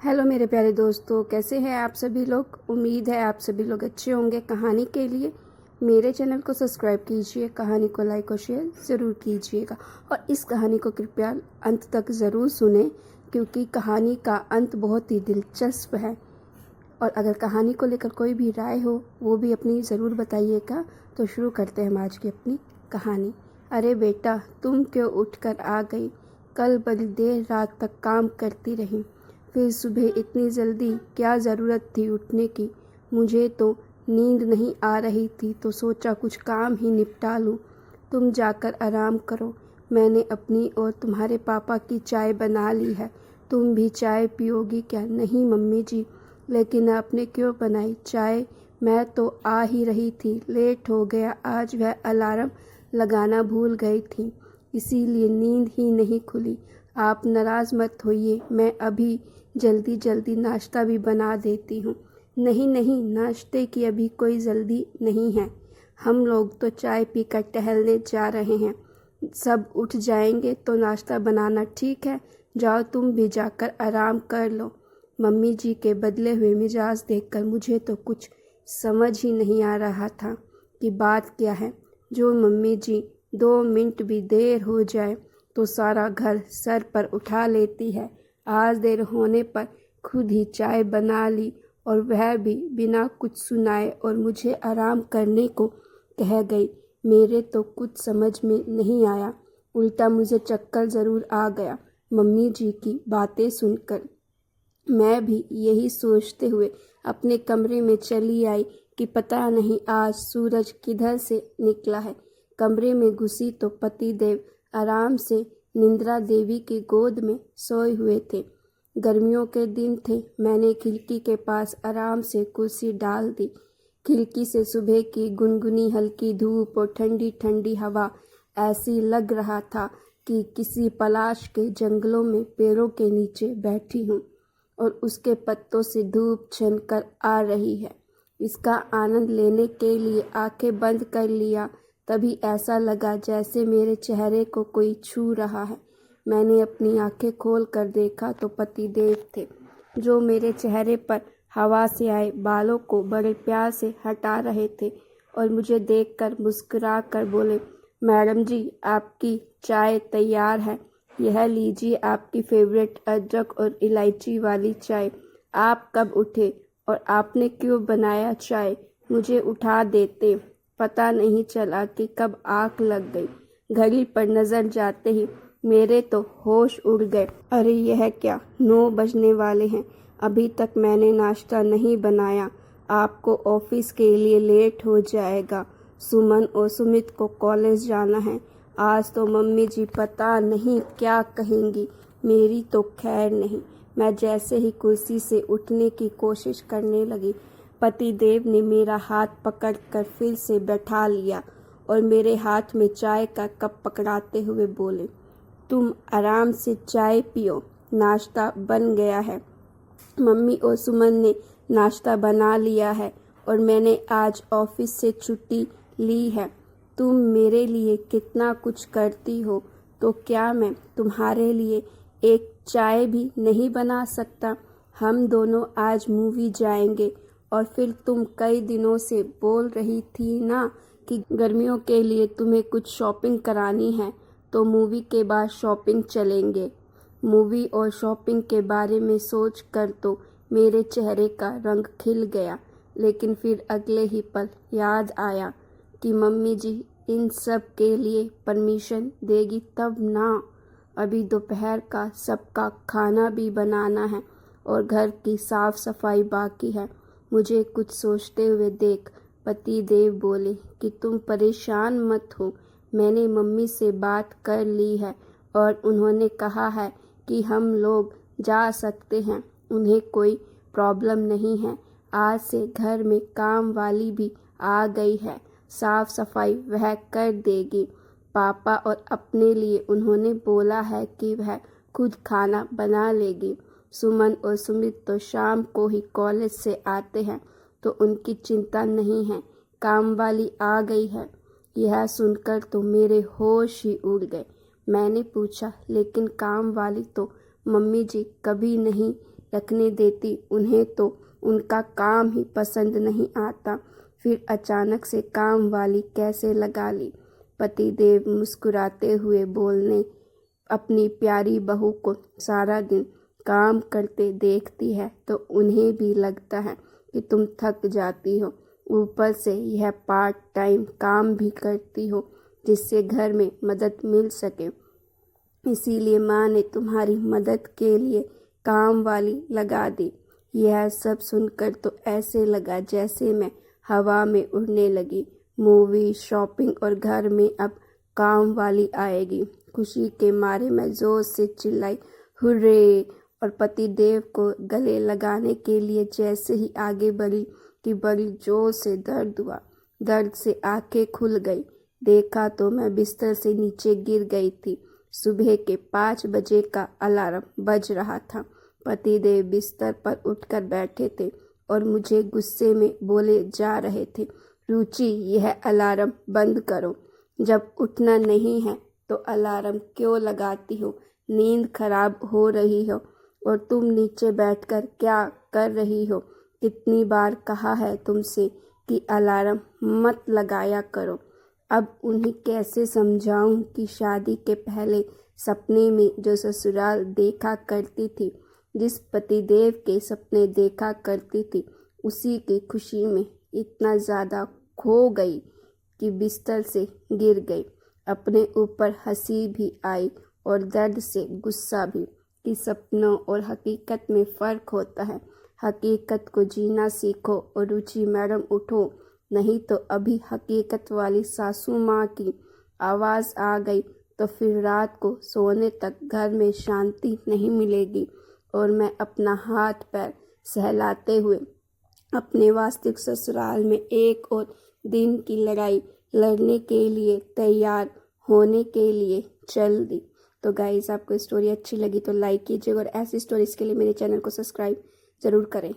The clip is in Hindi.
हेलो मेरे प्यारे दोस्तों, कैसे हैं आप सभी लोग। उम्मीद है आप सभी लोग अच्छे होंगे। कहानी के लिए मेरे चैनल को सब्सक्राइब कीजिए, कहानी को लाइक और शेयर ज़रूर कीजिएगा और इस कहानी को कृपया अंत तक ज़रूर सुनें क्योंकि कहानी का अंत बहुत ही दिलचस्प है। और अगर कहानी को लेकर कोई भी राय हो वो भी अपनी ज़रूर बताइएगा। तो शुरू करते हैं हम आज की अपनी कहानी। अरे बेटा, तुम क्यों उठकर आ गई? कल बड़ी देर रात तक काम करती रही, फिर सुबह इतनी जल्दी क्या ज़रूरत थी उठने की? मुझे तो नींद नहीं आ रही थी तो सोचा कुछ काम ही निपटा लूँ। तुम जाकर आराम करो, मैंने अपनी और तुम्हारे पापा की चाय बना ली है। तुम भी चाय पियोगी क्या? नहीं मम्मी जी। लेकिन आपने क्यों बनाई चाय? मैं तो आ ही रही थी, लेट हो गया। आज वह अलार्म लगाना भूल गई थी, इसीलिए नींद ही नहीं खुली। आप नाराज़ मत होइए, मैं अभी जल्दी जल्दी नाश्ता भी बना देती हूँ। नहीं नहीं, नाश्ते की अभी कोई जल्दी नहीं है, हम लोग तो चाय पीकर टहलने जा रहे हैं। सब उठ जाएंगे तो नाश्ता बनाना। ठीक है, जाओ तुम भी जाकर आराम कर लो। मम्मी जी के बदले हुए मिजाज देखकर मुझे तो कुछ समझ ही नहीं आ रहा था कि बात क्या है। जो मम्मी जी 2 मिनट भी देर हो जाए तो सारा घर सर पर उठा लेती है। आज देर होने पर खुद ही चाय बना ली और वह भी बिना कुछ सुनाए और मुझे आराम करने को कह गई। मेरे तो कुछ समझ में नहीं आया, उल्टा मुझे चक्कर ज़रूर आ गया मम्मी जी की बातें सुनकर। मैं भी यही सोचते हुए अपने कमरे में चली आई कि पता नहीं आज सूरज किधर से निकला है। कमरे में घुसी तो पति देव आराम से निंद्रा देवी की गोद में सोए हुए थे। गर्मियों के दिन थे। मैंने खिड़की के पास आराम से कुर्सी डाल दी। खिड़की से सुबह की गुनगुनी हल्की धूप और ठंडी ठंडी हवा ऐसी लग रहा था कि किसी पलाश के जंगलों में पेड़ों के नीचे बैठी हूँ और उसके पत्तों से धूप छनकर आ रही है। इसका आनंद लेने के लिए आंखें बंद कर लिया, तभी ऐसा लगा जैसे मेरे चेहरे को कोई छू रहा है। मैंने अपनी आंखें खोल कर देखा तो पति देव थे, जो मेरे चेहरे पर हवा से आए बालों को बड़े प्यार से हटा रहे थे और मुझे देखकर मुस्कुरा कर बोले, मैडम जी आपकी चाय तैयार है, यह लीजिए आपकी फेवरेट अदरक और इलायची वाली चाय। आप कब उठे और आपने क्यों बनाया चाय? मुझे उठा देते, पता नहीं चला कि कब आँख लग गई। घड़ी पर नज़र जाते ही मेरे तो होश उड़ गए। अरे यह क्या, 9 बजने वाले हैं, अभी तक मैंने नाश्ता नहीं बनाया। आपको ऑफिस के लिए लेट हो जाएगा। सुमन और सुमित को कॉलेज जाना है। आज तो मम्मी जी पता नहीं क्या कहेंगी। मेरी तो खैर नहीं। मैं जैसे ही कुर्सी से उठने की कोशिश करने लगी, पति देव ने मेरा हाथ पकड़कर फिर से बैठा लिया और मेरे हाथ में चाय का कप पकड़ाते हुए बोले, तुम आराम से चाय पियो, नाश्ता बन गया है। मम्मी और सुमन ने नाश्ता बना लिया है और मैंने आज ऑफिस से छुट्टी ली है। तुम मेरे लिए कितना कुछ करती हो, तो क्या मैं तुम्हारे लिए एक चाय भी नहीं बना सकता? हम दोनों आज मूवी जाएंगे और फिर तुम कई दिनों से बोल रही थी ना कि गर्मियों के लिए तुम्हें कुछ शॉपिंग करानी है, तो मूवी के बाद शॉपिंग चलेंगे। मूवी और शॉपिंग के बारे में सोच कर तो मेरे चेहरे का रंग खिल गया, लेकिन फिर अगले ही पल याद आया कि मम्मी जी इन सब के लिए परमिशन देगी तब ना। अभी दोपहर का सबका खाना भी बनाना है और घर की साफ सफाई बाकी है। मुझे कुछ सोचते हुए देख पति देव बोले कि तुम परेशान मत हो, मैंने मम्मी से बात कर ली है और उन्होंने कहा है कि हम लोग जा सकते हैं, उन्हें कोई प्रॉब्लम नहीं है। आज से घर में काम वाली भी आ गई है, साफ सफाई वह कर देगी। पापा और अपने लिए उन्होंने बोला है कि वह खुद खाना बना लेगी। सुमन और सुमित तो शाम को ही कॉलेज से आते हैं तो उनकी चिंता नहीं है, काम वाली आ गई है। यह सुनकर तो मेरे होश ही उड़ गए। मैंने पूछा, लेकिन काम वाली तो मम्मी जी कभी नहीं रखने देती। उन्हें तो उनका काम ही पसंद नहीं आता। फिर अचानक से काम वाली कैसे लगा ली। पतिदेव मुस्कुराते हुए बोलने, अपनी प्यारी बहू को सारा दिन काम करते देखती है तो उन्हें भी लगता है कि तुम थक जाती हो। ऊपर से यह पार्ट टाइम काम भी करती हो जिससे घर में मदद मिल सके, इसीलिए माँ ने तुम्हारी मदद के लिए काम वाली लगा दी। यह सब सुनकर तो ऐसे लगा जैसे मैं हवा में उड़ने लगी। मूवी, शॉपिंग और घर में अब काम वाली आएगी। खुशी के मारे मैं जोर से चिल्लाई, हुर्रे! और पतिदेव को गले लगाने के लिए जैसे ही आगे बढ़ी कि बड़ी जोर से दर्द हुआ। दर्द से आंखें खुल गई। देखा तो मैं बिस्तर से नीचे गिर गई थी। सुबह के 5 बजे का अलार्म बज रहा था। पतिदेव बिस्तर पर उठकर बैठे थे और मुझे गुस्से में बोले जा रहे थे, रुचि, यह अलार्म बंद करो। जब उठना नहीं है तो अलार्म क्यों लगाती हो? नींद खराब हो रही हो और तुम नीचे बैठकर क्या कर रही हो? कितनी बार कहा है तुमसे कि अलार्म मत लगाया करो। अब उन्हें कैसे समझाऊं कि शादी के पहले सपने में जो ससुराल देखा करती थी, जिस पतिदेव के सपने देखा करती थी, उसी की खुशी में इतना ज़्यादा खो गई कि बिस्तर से गिर गई। अपने ऊपर हंसी भी आई और दर्द से गुस्सा भी कि सपनों और हकीकत में फ़र्क होता है। हकीकत को जीना सीखो और रुचि मैडम उठो, नहीं तो अभी हकीकत वाली सासू माँ की आवाज़ आ गई तो फिर रात को सोने तक घर में शांति नहीं मिलेगी और मैं अपना हाथ पैर सहलाते हुए अपने वास्तविक ससुराल में एक और दिन की लड़ाई लड़ने के लिए तैयार होने के लिए चल दी। तो गाइस, आपको स्टोरी अच्छी लगी तो लाइक कीजिए और ऐसी स्टोरीज़ के लिए मेरे चैनल को सब्सक्राइब ज़रूर करें।